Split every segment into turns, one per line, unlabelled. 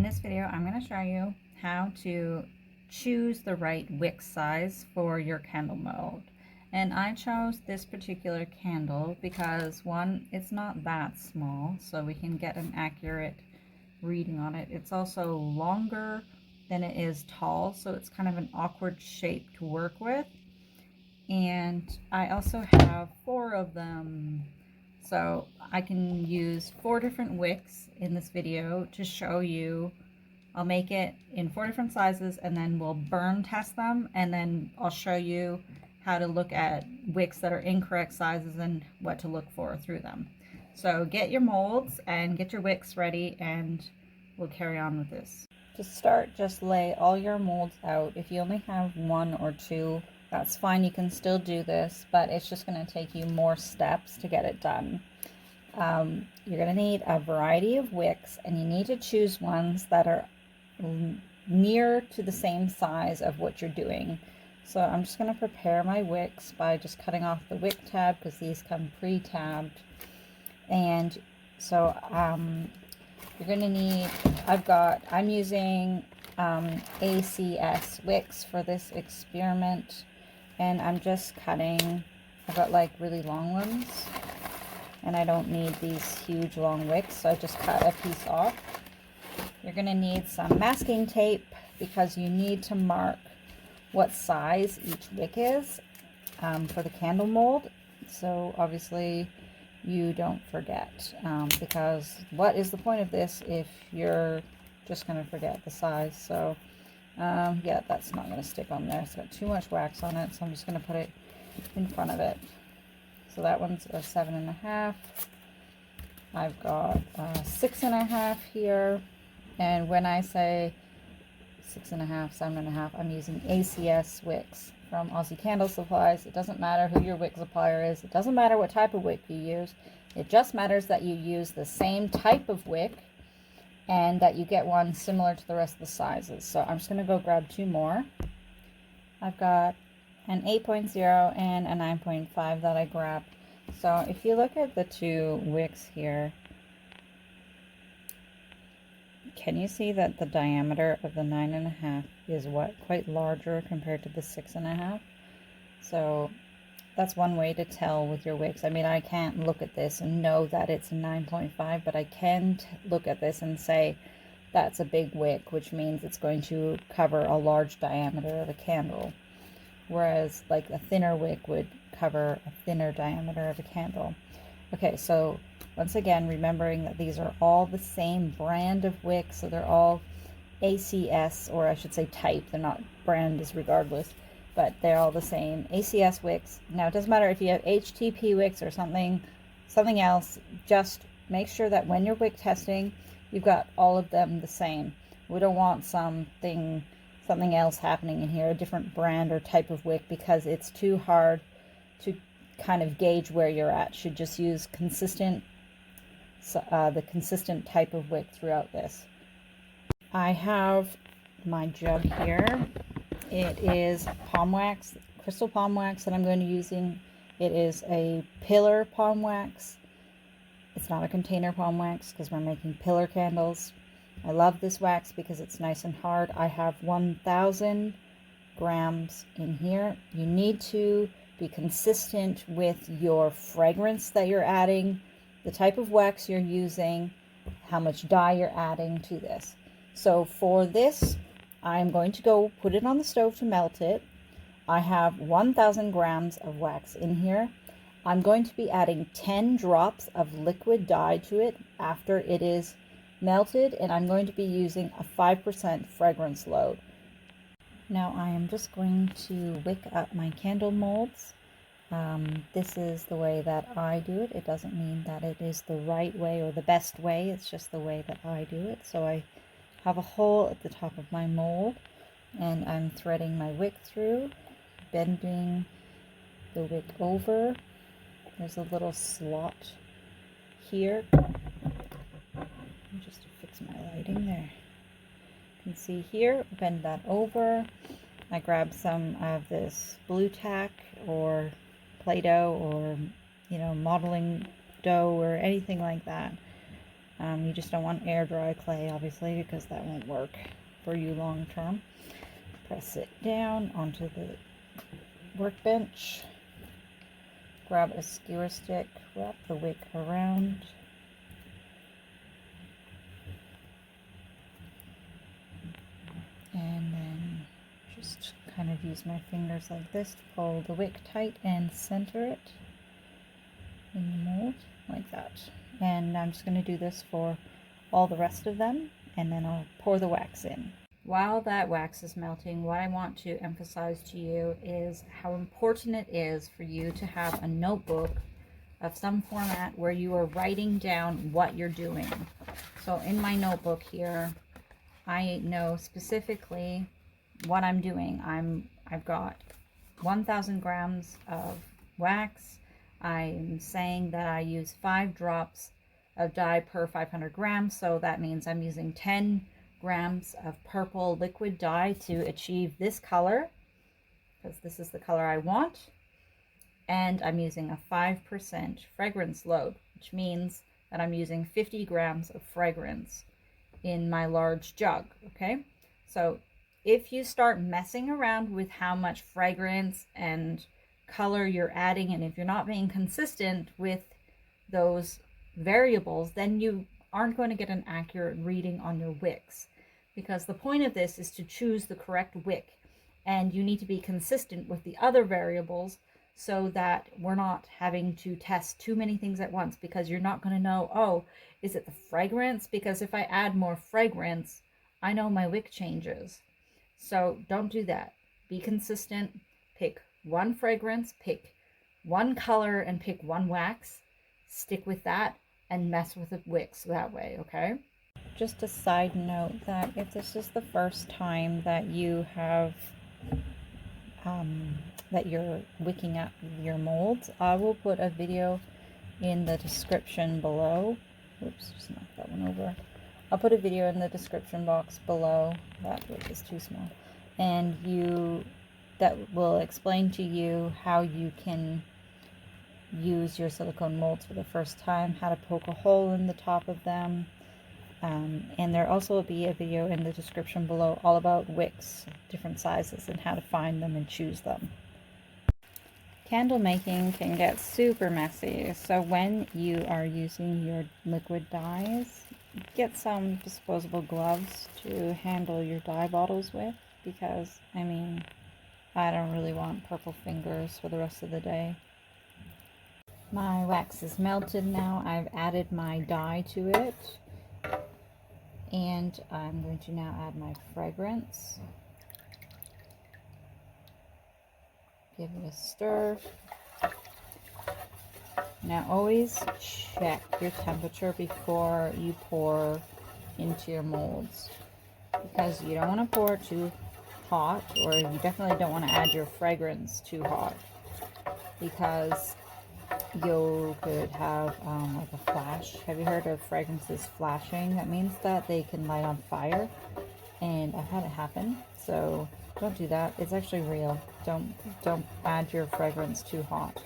this video, I'm going to show you how to choose the right wick size for your candle mold. And I chose this particular candle because, one, it's not that small, so we can get an accurate reading on it. It's also longer than it is tall, so it's kind of an awkward shape to work with. And I also have 4 of them, so I can use 4 different wicks in this video to show you. I'll make it in 4 different sizes, and then we'll burn test them, and then I'll show you how to look at wicks that are incorrect sizes and what to look for through them. So get your molds and get your wicks ready, and we'll carry on with this. To start, just lay all your molds out. If you only have 1 or 2, that's fine, you can still do this, but it's just going to take you more steps to get it done. You're going to need a variety of wicks, and you need to choose ones that are near to the same size of what you're doing. So I'm just going to prepare my wicks by just cutting off the wick tab, because these come pre-tabbed. And so you're going to need, I'm using ACS wicks for this experiment, and I'm just cutting, I've got like really long ones, and I don't need these huge long wicks, so I just cut a piece off. You're going to need some masking tape, because you need to mark what size each wick is for the candle mold, so obviously you don't forget, because what is the point of this if you're just going to forget the size? So yeah, that's not going to stick on there. It's got too much wax on it, so I'm just going to put it in front of it. So that one's a 7.5. I've got 6.5 here, and when I say 6.5, 7.5, I'm using ACS wicks from Aussie Candle Supplies. It doesn't matter who your wick supplier is. It doesn't matter what type of wick you use. It just matters that you use the same type of wick and that you get one similar to the rest of the sizes. So I'm just going to go grab 2 more. I've got an 8.0 and a 9.5 that I grabbed. So if you look at the 2 wicks here, can you see that the diameter of the 9.5 is quite larger compared to the 6.5? So that's one way to tell with your wicks. I mean, I can't look at this and know that it's a 9.5, but I can look at this and say that's a big wick, which means it's going to cover a large diameter of a candle, whereas like a thinner wick would cover a thinner diameter of a candle. Okay, so once again, remembering that these are all the same brand of wick, so they're all ACS, or I should say type. They're not, brand is regardless, but they're all the same ACS wicks. Now it doesn't matter if you have HTP wicks or something else, just make sure that when you're wick testing, you've got all of them the same. We don't want something else happening in here, a different brand or type of wick, because it's too hard to kind of gauge where you're at. Should just use the consistent type of wick throughout this. I have my jug here. It is palm wax, crystal palm wax that I'm going to be using. It is a pillar palm wax. It's not a container palm wax because we're making pillar candles. I love this wax because it's nice and hard. I have 1,000 grams in here. You need to be consistent with your fragrance that you're adding, the type of wax you're using, how much dye you're adding to this. So for this, I'm going to go put it on the stove to melt it. I have 1,000 grams of wax in here. I'm going to be adding 10 drops of liquid dye to it after it is melted, and I'm going to be using a 5% fragrance load. Now I am just going to wick up my candle molds. This is the way that I do it. It doesn't mean that it is the right way or the best way. It's just the way that I do it. So I have a hole at the top of my mold, and I'm threading my wick through, bending the wick over. There's a little slot here. Just to fix my lighting there. You can see here, bend that over. I grab some of this blue tack or Play-Doh or modeling dough or anything like that. You just don't want air dry clay, obviously, because that won't work for you long term. Press it down onto the workbench. Grab a skewer stick, wrap the wick around. And then just kind of use my fingers like this to pull the wick tight and center it in the mold like that. And I'm just going to do this for all the rest of them, and then I'll pour the wax in. While that wax is melting, what I want to emphasize to you is how important it is for you to have a notebook of some format where you are writing down what you're doing. So in my notebook here, I know specifically what I'm doing. I've got 1,000 grams of wax. I'm saying that I use 5 drops of dye per 500 grams. So that means I'm using 10 grams of purple liquid dye to achieve this color, because this is the color I want. And I'm using a 5% fragrance load, which means that I'm using 50 grams of fragrance in my large jug. Okay, so if you start messing around with how much fragrance and color you're adding, and if you're not being consistent with those variables, then you aren't going to get an accurate reading on your wicks, because the point of this is to choose the correct wick, and you need to be consistent with the other variables so that we're not having to test too many things at once, because you're not going to know, oh, is it the fragrance? Because if I add more fragrance, I know my wick changes. So don't do that. Be consistent. Pick one fragrance, pick one color, and pick one wax. Stick with that and mess with the wicks that way, okay? Just a side note that if this is the first time that you have that you're wicking up your molds, I will put a video in the description below. Oops, just knocked that one over. I'll put a video in the description box below. That wick is too small. And that will explain to you how you can use your silicone molds for the first time, how to poke a hole in the top of them. And there also will be a video in the description below all about wicks, different sizes, and how to find them and choose them. Candle making can get super messy, so when you are using your liquid dyes, get some disposable gloves to handle your dye bottles with, because, I mean, I don't really want purple fingers for the rest of the day. My wax is melted now. I've added my dye to it. And I'm going to now add my fragrance. Give it a stir. Now always check your temperature before you pour into your molds, because you don't want to pour too hot, or you definitely don't want to add your fragrance too hot, because you could have like a flash. Have you heard of fragrances flashing? That means that they can light on fire, and I've had it happen. So don't do that. It's actually real. Don't add your fragrance too hot.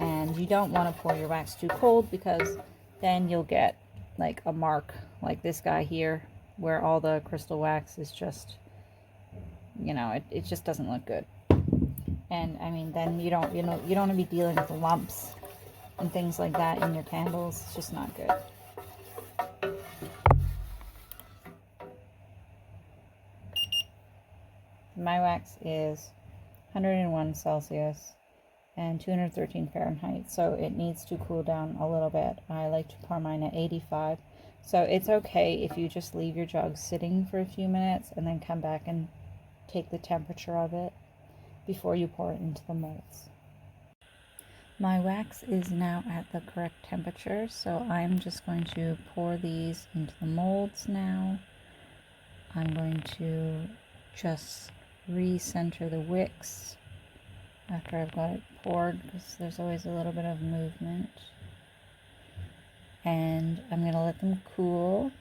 And you don't want to pour your wax too cold, because then you'll get like a mark like this guy here, where all the crystal wax is just, you know, it just doesn't look good. And I mean, then you don't want to be dealing with lumps and things like that in your candles. It's just not good. My wax is 101 Celsius and 213 Fahrenheit, so it needs to cool down a little bit. I like to pour mine at 85, so it's okay if you just leave your jug sitting for a few minutes and then come back and take the temperature of it before you pour it into the molds. My wax is now at the correct temperature, so I'm just going to pour these into the molds now. I'm going to just recenter the wicks after I've got it poured, because there's always a little bit of movement. And I'm going to let them cool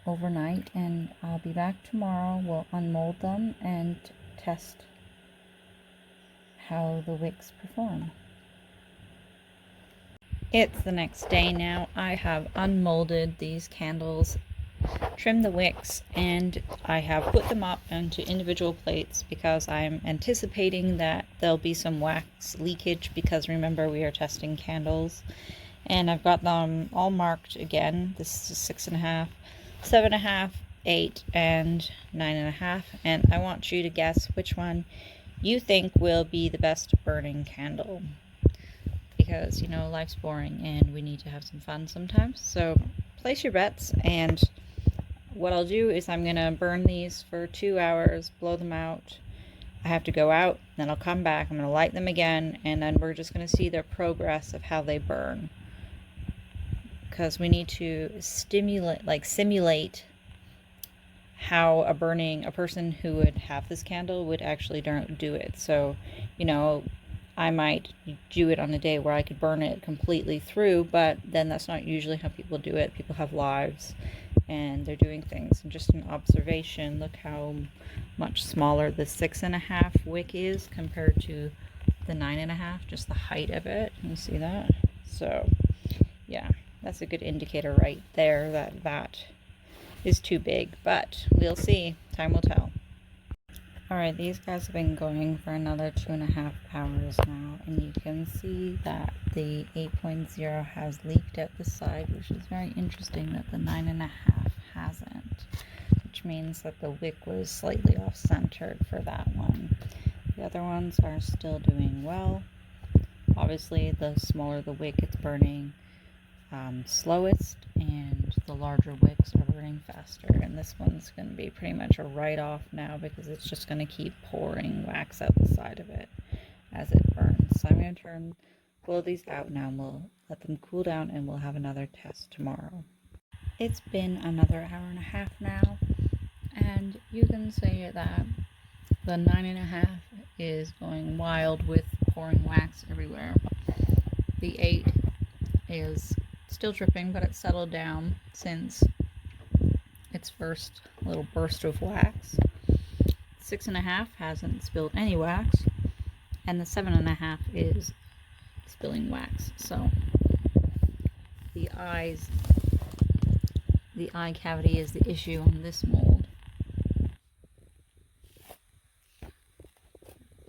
overnight, and I'll be back tomorrow. We'll unmold them and test how the wicks perform. It's the next day now. I have unmolded these candles, trimmed the wicks, and I have put them up into individual plates because I'm anticipating that there'll be some wax leakage, because remember, we are testing candles. And I've got them all marked again. This is 6.5, 7.5, 8, and 9.5. And I want you to guess which one you think will be the best burning candle, because you know life's boring and we need to have some fun sometimes. So place your bets, and what I'll do is I'm gonna burn these for 2 hours, blow them out. I have to go out, then I'll come back, I'm gonna light them again, and then we're just gonna see their progress of how they burn, because we need to simulate how a person who would have this candle would actually do it. So, you know, I might do it on a day where I could burn it completely through, but then that's not usually how people do it. People have lives and they're doing things. And just an observation, look how much smaller the 6.5 wick is compared to the 9.5, just the height of it. Can you see that? So yeah, that's a good indicator right there that that is too big, but we'll see. Time will tell. Alright, these guys have been going for another 2.5 hours now, and you can see that the 8.0 has leaked out the side, which is very interesting that the 9.5 hasn't, which means that the wick was slightly off-centered for that one. The other ones are still doing well. Obviously, the smaller the wick, it's burning slowest, and the larger wicks are burning faster, and this one's going to be pretty much a write-off now because it's just going to keep pouring wax out the side of it as it burns. So I'm going to blow these out now, and we'll let them cool down, and we'll have another test tomorrow. It's been another hour and a half now, and you can see that the 9.5 is going wild with pouring wax everywhere. The 8 is still dripping, but it's settled down since its first little burst of wax. 6.5 hasn't spilled any wax, and the 7.5 is spilling wax. So the eye cavity is the issue on this mold.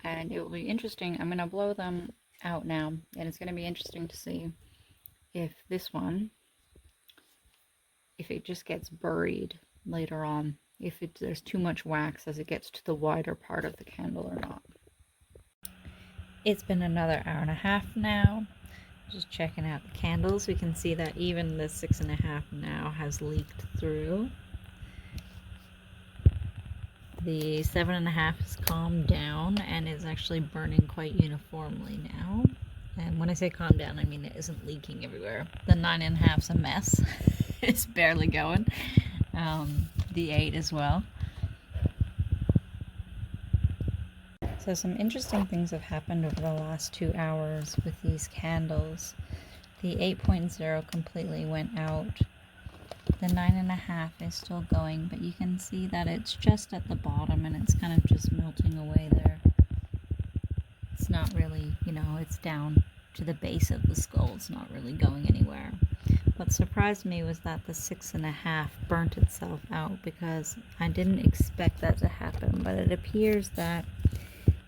And it will be interesting. I'm going to blow them out now, and it's going to be interesting to see if this one, if it just gets buried later on, if there's too much wax as it gets to the wider part of the candle or not. It's been another hour and a half now. Just checking out the candles. We can see that even the 6.5 now has leaked through. The 7.5 has calmed down and is actually burning quite uniformly now. And when I say calm down, I mean it isn't leaking everywhere. The 9.5's a mess. It's barely going. The 8 as well. So some interesting things have happened over the last 2 hours with these candles. The 8.0 completely went out. The 9.5 is still going, but you can see that it's just at the bottom and it's kind of just melting away there. It's not really, you know, it's down to the base of the skull. It's not really going anywhere. What surprised me was that the 6.5 burnt itself out, because I didn't expect that to happen, but it appears that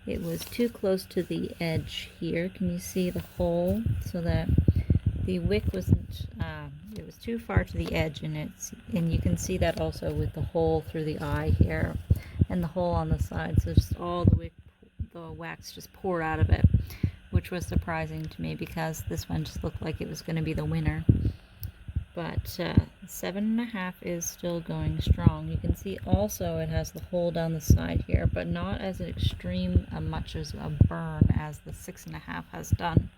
it was too close to the edge here. Can you see the hole? So that the wick wasn't, it was too far to the edge, and you can see that also with the hole through the eye here and the hole on the side. So just all the wax just poured out of it, which was surprising to me because this one just looked like it was going to be the winner. But 7.5 is still going strong. You can see also it has the hole down the side here, but not as extreme much as a burn as the 6.5 has done.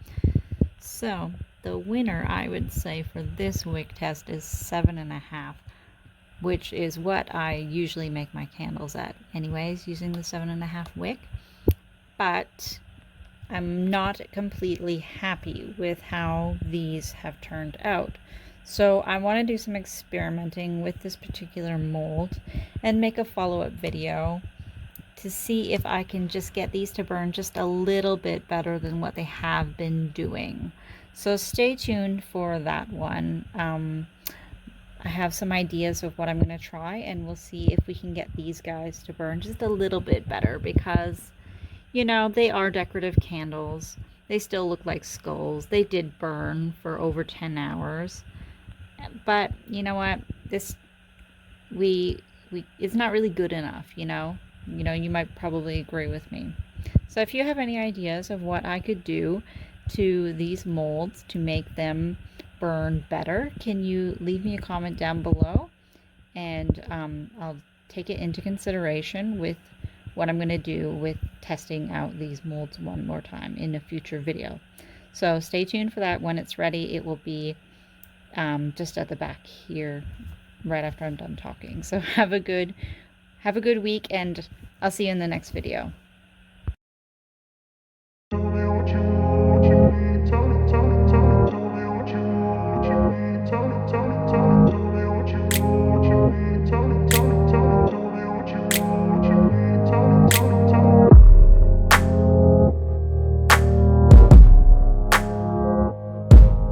So the winner, I would say, for this wick test is 7.5, which is what I usually make my candles at anyways, using the 7.5 wick. But I'm not completely happy with how these have turned out. So I want to do some experimenting with this particular mold and make a follow-up video to see if I can just get these to burn just a little bit better than what they have been doing. So stay tuned for that one. I have some ideas of what I'm going to try, and we'll see if we can get these guys to burn just a little bit better, because, you know, they are decorative candles. They still look like skulls. They did burn for over 10 hours. But you know what? This we it's not really good enough, you know. You might probably agree with me. So if you have any ideas of what I could do to these molds to make them burn better, can you leave me a comment down below, and I'll take it into consideration with what I'm going to do with testing out these molds one more time in a future video. So stay tuned for that. When it's ready, it will be just at the back here right after I'm done talking. So have a good week, and I'll see you in the next video.